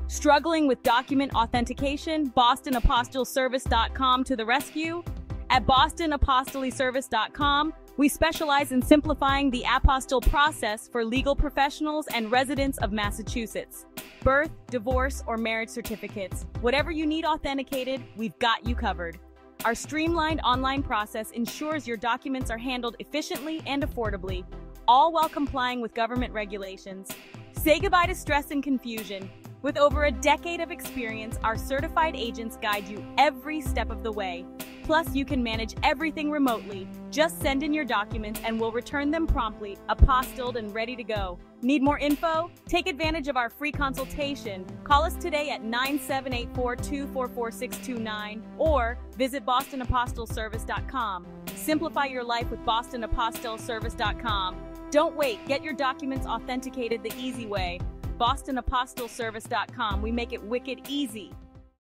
Struggling with document authentication? BostonApostilleService.com to the rescue. At BostonApostilleService.com, we specialize in simplifying the apostille process for legal professionals and residents of Massachusetts. Birth, divorce, or marriage certificates. Whatever you need authenticated, we've got you covered. Our streamlined online process ensures your documents are handled efficiently and affordably, all while complying with government regulations. Say goodbye to stress and confusion. With over a decade of experience, our certified agents guide you every step of the way. Plus, you can manage everything remotely. Just send in your documents and we'll return them promptly, apostilled and ready to go. Need more info? Take advantage of our free consultation. Call us today at 978-424-4629 or visit BostonApostilleService.com. Simplify your life with BostonApostilleService.com. Don't wait. Get your documents authenticated the easy way. BostonApostilleService.com. We make it wicked easy.